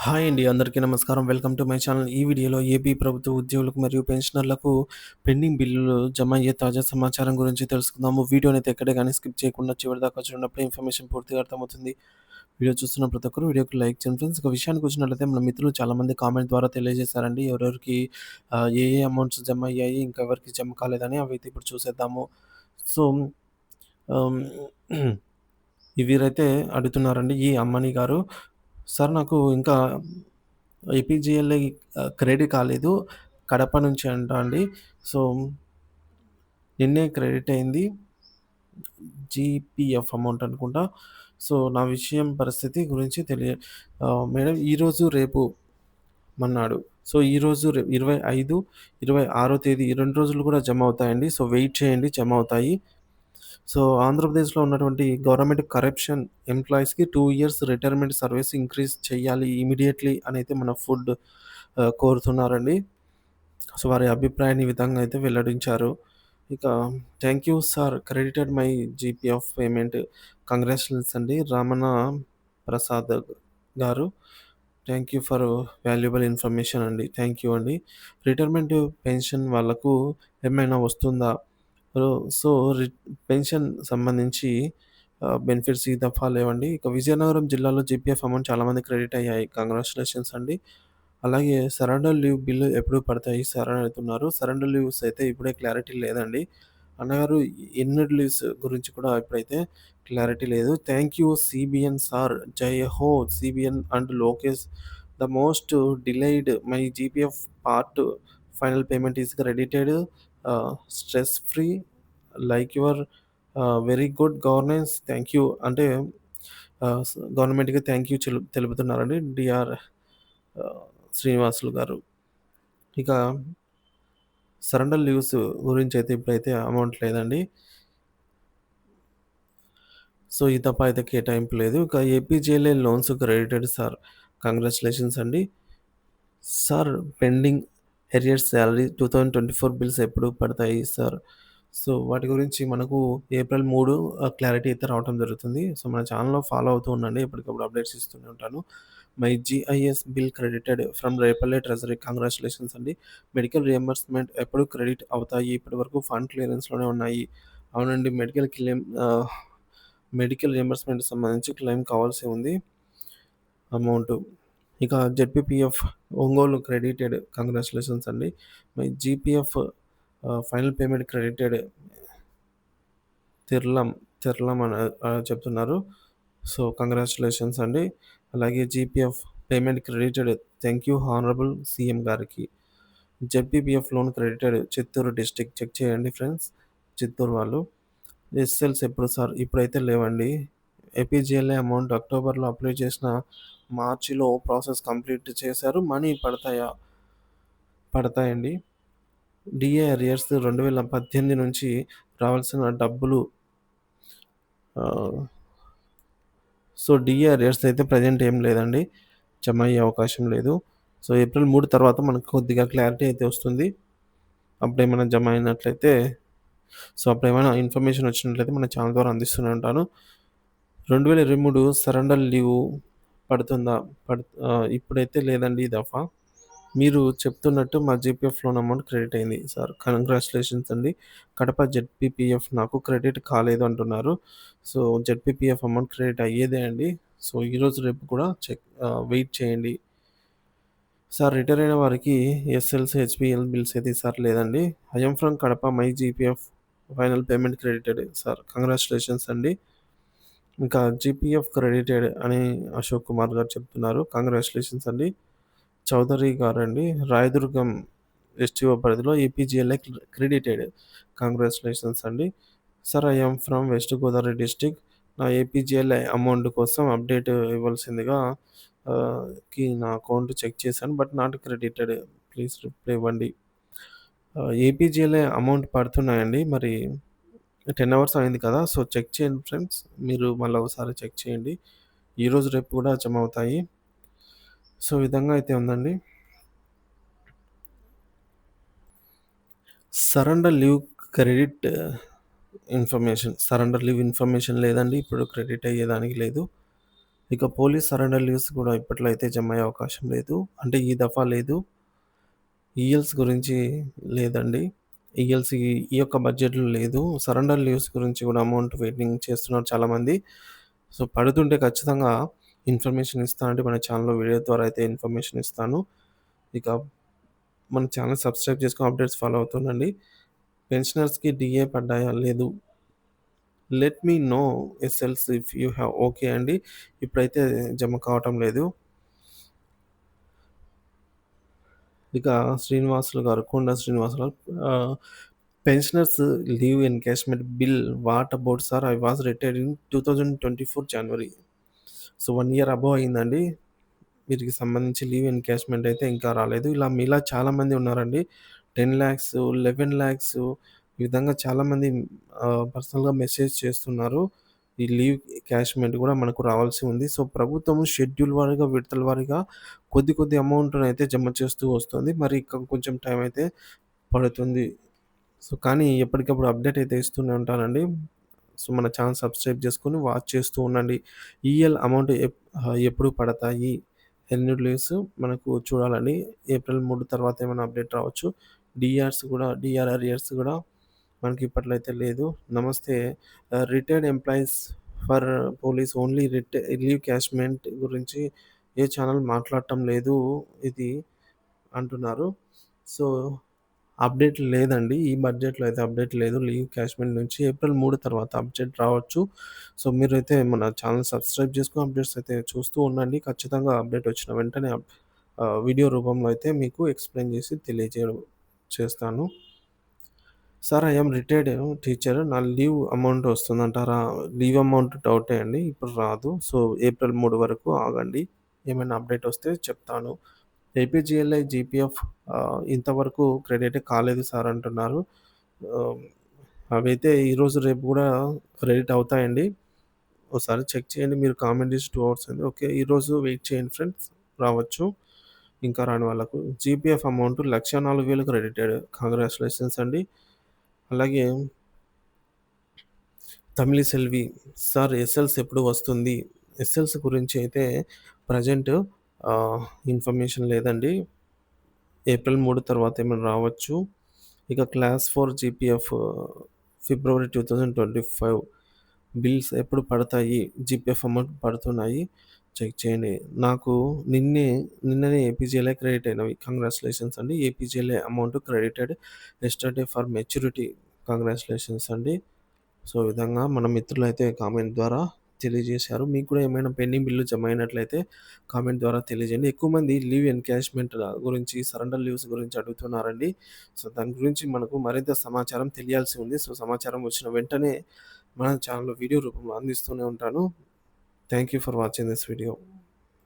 Hi అండి. అందరికీ నమస్కారం. Welcome to my channel. ఈ వీడియోలో ఏపీ ప్రభుత్వ ఉద్యోగులకు మరియు పెన్షనర్లకు పెండింగ్ బిల్లులు జమ అయ్యే తాజా సమాచారం గురించి తెలుసుకుందాము. వీడియోనైతే ఎక్కడ గాని స్కిప్ చేయకుండా చివరిదాకా చూడనప్పుడే ఇన్ఫర్మేషన్ పూర్తిగా అర్థమవుతుంది. వీడియో చూస్తున్న ప్రతి ఒక్కరు వీడియోకి లైక్ చేయండి ఫ్రెండ్స్. ఇక విషయానికి వచ్చినట్లయితే మన మిత్రులు చాలామంది కామెంట్ ద్వారా తెలియజేశారండి. ఎవరెవరికి ఏ ఏ అమౌంట్స్ జమ అయ్యాయి, ఇంకా ఎవరికి జమ కాలేదని అవైతే ఇప్పుడు చూసేద్దాము. సో, ఆహ్, వీరైతే అడుగుతున్నారండి ఈ అమ్మని గారు. సార్ నాకు ఇంకా ఏపీజీఎల్ఐ క్రెడిట్ కాలేదు. కడప నుంచి అంట అండి. సో, నిన్నే క్రెడిట్ అయింది. జీపీఎఫ్ అమౌంట్ అనుకుంటా. సో, నా విషయం పరిస్థితి గురించి మేడం ఈరోజు, రేపు మన్నాడు. సో, ఈరోజు 25, 26 తేదీ ఈ 2 రోజులు కూడా జమ అవుతాయండి. సో, వెయిట్ చేయండి జమ అవుతాయి. సో, ఆంధ్రప్రదేశ్‌లో ఉన్నటువంటి గవర్నమెంట్ కరప్షన్ ఎంప్లాయీస్‌కి 2 ఇయర్స్ రిటైర్మెంట్ సర్వీస్ ఇంక్రీజ్ చేయాలి ఇమ్మీడియేట్‌లీ అనైతే మన కోరుతున్నారండి. సో, వారి అభిప్రాయాన్ని ఈ విధంగా అయితే వెల్లడించారు. ఇక thank you sir credited my GPF payment. Congratulations అండి రమణ ప్రసాద్ గారు. Thank you for valuable information అండి. థాంక్ యూ అండి. రిటైర్మెంట్ పెన్షన్ వాళ్ళకు ఏమైనా వస్తుందా? సో, పెన్షన్ సంబంధించి బెనిఫిట్స్ ఈ దఫా లేవండి. ఇక విజయనగరం జిల్లాలో జీపీఎఫ్ అమౌంట్ చాలామంది క్రెడిట్ అయ్యాయి. కంగ్రాచ్యులేషన్స్ అండి. అలాగే సరెండర్ లీవ్ బిల్లు ఎప్పుడు పడతాయి సార్ అని అడుగుతున్నారు. సరెండర్ లీవ్స్ అయితే ఇప్పుడే క్లారిటీ లేదండి. అన్నగారు ఎన్నుడ్ లీవ్స్ గురించి కూడా ఇప్పుడైతే క్లారిటీ లేదు. Thank you CBN sir. జై హో CBN and Lokesh. The most delayed my GPF part final payment is credited. Stress free like your very good governance. Thank you అంటే గవర్నమెంట్‌కి థాంక్ యూ తెలుపుతున్నారండి. డిఆర్ శ్రీనివాసులు గారు. ఇక సరెండర్ లీవ్స్ గురించయితే ఇప్పుడైతే amount లేదండి. So, ఈ తప్ప అయితే కేటాయింపు లేదు. ఇక APJLI loans credited sir. Congratulations అండి. Sir pending arrears salary 2024 bills ఎప్పుడు పడతాయి సార్? సో, వాటి గురించి మనకు ఏప్రిల్ 3 క్లారిటీ అయితే రావటం జరుగుతుంది. సో, మన ఛానెల్‌లో ఫాలో అవుతూ ఉండండి. ఎప్పటికప్పుడు అప్డేట్స్ ఇస్తూనే ఉంటాను. My GIS bill credited from Repalle treasury. Congratulations అండి. మెడికల్ రియంబర్స్‌మెంట్ ఎప్పుడు క్రెడిట్ అవుతాయి? ఇప్పటివరకు ఫండ్ క్లియరెన్స్‌లోనే ఉన్నాయి. అవునండి. మెడికల్ రియంబర్స్‌మెంట్‌కి సంబంధించి క్లెయిమ్ కావాల్సి ఉంది అమౌంటు. ఇక జెడ్‌పీపీఎఫ్ ఒంగోలు క్రెడిటెడ్. కంగ్రాచ్యులేషన్స్ అండి. My GPF final payment credited తిర్లం, తిర్లం అని చెప్తున్నారు. సో, కంగ్రాచ్యులేషన్స్ అండి. అలాగే GPF payment credited. Thank you honourable CM గారికి. ZPPF loan credited Chittoor district check చేయండి ఫ్రెండ్స్. చిత్తూరు వాళ్ళు. ఎస్ఎల్స్ ఎప్పుడు సార్? ఇప్పుడైతే లేవండి. ఏపీజీఎల్ఐ అమౌంట్ అక్టోబర్‌లో అప్లై చేసిన మార్చిలో ప్రాసెస్ కంప్లీట్ చేశారు. మనీ పడతాయండి. డీఏ అరియర్స్ 2018 నుంచి రావాల్సిన డబ్బులు ఆహ్, సో, డీఏ అరియర్స్ అయితే ప్రెజెంట్ ఏం లేదండి. జమ అయ్యే అవకాశం లేదు. సో, ఏప్రిల్ 3 తర్వాత మనకు కొద్దిగా క్లారిటీ అయితే వస్తుంది. అప్పుడేమైనా జమ అయినట్లయితే సో, అప్పుడేమైనా ఇన్ఫర్మేషన్ వచ్చినట్లయితే మన ఛానెల్ ద్వారా అందిస్తూనే ఉంటాను. 2023 సరెండర్ లీవ్ పడుతుందా? ఇప్పుడైతే లేదండి ఈ దఫా. మీరు చెప్తున్నట్టు మా జీపీఎఫ్ లోన్ అమౌంట్ క్రెడిట్ అయింది సార్. కంగ్రాచ్యులేషన్స్ అండి. కడప జెడ్‌పీపీఎఫ్ నాకు క్రెడిట్ కాలేదు అంటున్నారు. సో, జెడ్‌పీపీఎఫ్ అమౌంట్ క్రెడిట్ అయ్యేదే అండి. సో, ఈరోజు రేపు కూడా వెయిట్ చేయండి. సార్ రిటైర్ అయిన వారికి ఎస్ఎల్‌సి, హెచ్‌పీఎల్ బిల్స్ అయితే ఈసారి లేదండి. I am from Kadapa my GPF final payment credited sir. Congratulations అండి. ఇంకా జీపీఎఫ్ క్రెడిటెడ్ అని అశోక్ కుమార్ గారు చెప్తున్నారు. కంగ్రాచ్యులేషన్స్ అండి. చౌదరి గారండి. రాయదుర్గం ఎస్టీఓ పరిధిలో ఏపీజీఎల్ఐ క్రెడిటెడ్. కంగ్రాచ్యులేషన్స్ అండి. Sir I am from west Godavari district. నా ఏపీజీఎల్ఐ అమౌంట్ కోసం అప్డేట్ ఇవ్వాల్సిందిగా నా అకౌంట్ చెక్ చేశాను. But not credited. Please reply ఇవ్వండి. ఏపీజీఎల్ఐ అమౌంట్ పడుతున్నాయండి. మరి 10 అవర్స్ అయింది కదా! సో, చెక్ చేయండి ఫ్రెండ్స్. మీరు మళ్ళా ఒకసారి చెక్ చేయండి. ఈరోజు, రేపు కూడా జమ అవుతాయి. సో, ఈ విధంగా అయితే ఉందండి. Surrender leave credit surrender leave information లేదండి. ఇప్పుడు క్రెడిట్ అయ్యేదానికి లేదు. ఇక పోలీస్ సరెండర్ లీవ్స్ కూడా ఇప్పట్లో అయితే జమ అయ్యే అవకాశం లేదు. అంటే ఈ దఫా లేదు. ఈఎల్స్ గురించి లేదండి. ఈఎల్స్ ఈ యొక్క బడ్జెట్‌లో లేదు. సరెండర్ లీవ్స్ గురించి కూడా అమౌంట్ వెయిటింగ్ చేస్తున్నారు చాలామంది. సో, పడుతుంటే ఖచ్చితంగా ఇన్ఫర్మేషన్ ఇస్తానండి. మన ఛానెల్‌లో వీడియో ద్వారా అయితే ఇన్ఫర్మేషన్ ఇస్తాను. ఇక మన ఛానెల్ సబ్స్క్రైబ్ చేసుకొని అప్డేట్స్ ఫాలో అవుతుండండి. పెన్షనర్స్‌కి డీఏ పడ్డాయా? లేదు. లెట్ మీ నో ఎస్ఎల్స్ ఇఫ్ యూ హావ్ ఓకే అండి. ఇప్పుడైతే జమ కావటం లేదు. ఇక శ్రీనివాసులు గారు, కొండ శ్రీనివాసులు గారు pensioners leave encashment bill what about sir? I was retired in 2024 January. So, 1 year above అయిందండి. వీటికి సంబంధించి లీవ్ ఎన్‌క్యాష్‌మెంట్ అయితే ఇంకా రాలేదు. ఇలా మీలా చాలామంది ఉన్నారండి. 10,00,000, 11,00,000 ఈ విధంగా చాలామంది పర్సనల్‌గా మెసేజ్ చేస్తున్నారు. ఈ లీవ్ క్యాష్‌మెంట్ కూడా మనకు రావాల్సి ఉంది. సో, ప్రభుత్వం షెడ్యూల్ వారీగా, విడతల వారీగా కొద్ది కొద్ది అమౌంట్‌నయితే జమ చేస్తూ వస్తుంది. మరి ఇంకా కొంచెం టైం అయితే పడుతుంది. సో, కానీ ఎప్పటికప్పుడు అప్డేట్ అయితే ఇస్తూనే ఉంటానండి. సో, మన ఛానెల్ సబ్స్క్రైబ్ చేసుకొని వాచ్ చేస్తూ ఉండండి. ఈఎల్ అమౌంట్ ఎప్పుడు పడతాయి? ఎన్ని లీవ్స్ మనకు చూడాలండి. ఏప్రిల్ 3 తర్వాత ఏమైనా అప్డేట్ రావచ్చు. డీఆర్ అరియర్స్ కూడా మనకి ఇప్పట్లో అయితే లేదు. నమస్తే retired employees for police only leave catchment గురించి ఏ ఛానెల్ మాట్లాడటం లేదు ఇది అంటున్నారు. సో, అప్డేట్ లేదండి. ఈ బడ్జెట్‌లో అయితే అప్డేట్ లేదు. లీవ్ క్యాష్‌మెంట్ నుంచి ఏప్రిల్ 3 తర్వాత అప్డేట్ రావచ్చు. సో, మీరైతే మన ఛానెల్ సబ్స్క్రైబ్ చేసుకొని అప్డేట్స్ అయితే చూస్తూ ఉండండి. ఖచ్చితంగా అప్డేట్ వచ్చిన వెంటనే వీడియో రూపంలో అయితే మీకు ఎక్స్‌ప్లెయిన్ చేసి చేస్తాను. Sir I yam retired teacher. నా లీవ్ అమౌంట్ వస్తుందంటారా? లీవ్ అమౌంట్ డౌటే అండి. ఇప్పుడు రాదు. సో, ఏప్రిల్ 3 వరకు ఆగండి. ఏమైనా అప్డేట్ వస్తే చెప్తాను. ఏపీజీఎల్ఐ, జీపీఎఫ్ ఇంతవరకు క్రెడిట్ కాలేదు సార్ అంటున్నారు. ఆహ్, అవైతే ఈరోజు, రేపు గూడా క్రెడిట్ అవుతాయండి. ఓసారి చెక్ చేయండి. మీరు కామెంట్ చేసి 2 అవర్స్ అయింది. ఓకే. ఈరోజు వెయిట్ చేయండి ఫ్రెండ్స్. రావచ్చు. ఇంకా రాని వాళ్ళకు. GPF amount 1,04,000 credited. కంగ్రాచ్యులేషన్స్ అండి. అలాగే తమిళిసెల్వి సార్ ఎస్ఎల్స్ ఎప్పుడు వస్తుంది? ఎస్ఎల్స్ గురించి అయితే ప్రెజెంట్ ఆహ్, ఇన్ఫర్మేషన్ లేదండి. ఏప్రిల్ 3 తర్వాత ఏమైనా రావచ్చు. ఇక క్లాస్ 4 జీపీఎఫ్ ఫిబ్రవరి 2025 బిల్స్ ఎప్పుడు పడతాయి? జీపీఎఫ్ అమౌంట్ పడుతున్నాయి. చెక్ చేయండి. నాకు నిన్ననే ఏపీజీఎల్ఐ క్రెడిట్ అయినవి. కంగ్రాచ్యులేషన్స్ అండి. APGLI amount credited yesterday for maturity. Congratulations అండి. సో, ఈ విధంగా మన మిత్రులైతే కామెంట్ ద్వారా తెలియజేశారు. మీకు కూడా ఏమైనా పెండింగ్ బిల్లు జమ అయినట్లయితే కామెంట్ ద్వారా తెలియజేయండి. ఎక్కువ మంది లీవ్ ఎన్‌క్యాష్‌మెంట్ గురించి, సరెండర్ లీవ్స్ గురించి అడుగుతున్నారండి. సో, దాని గురించి మనకు మరింత సమాచారం తెలియాల్సి ఉంది. సో, సమాచారం వచ్చిన వెంటనే మన ఛానెల్‌లో వీడియో రూపంలో అందిస్తూనే ఉంటాను. Thank you for watching this video.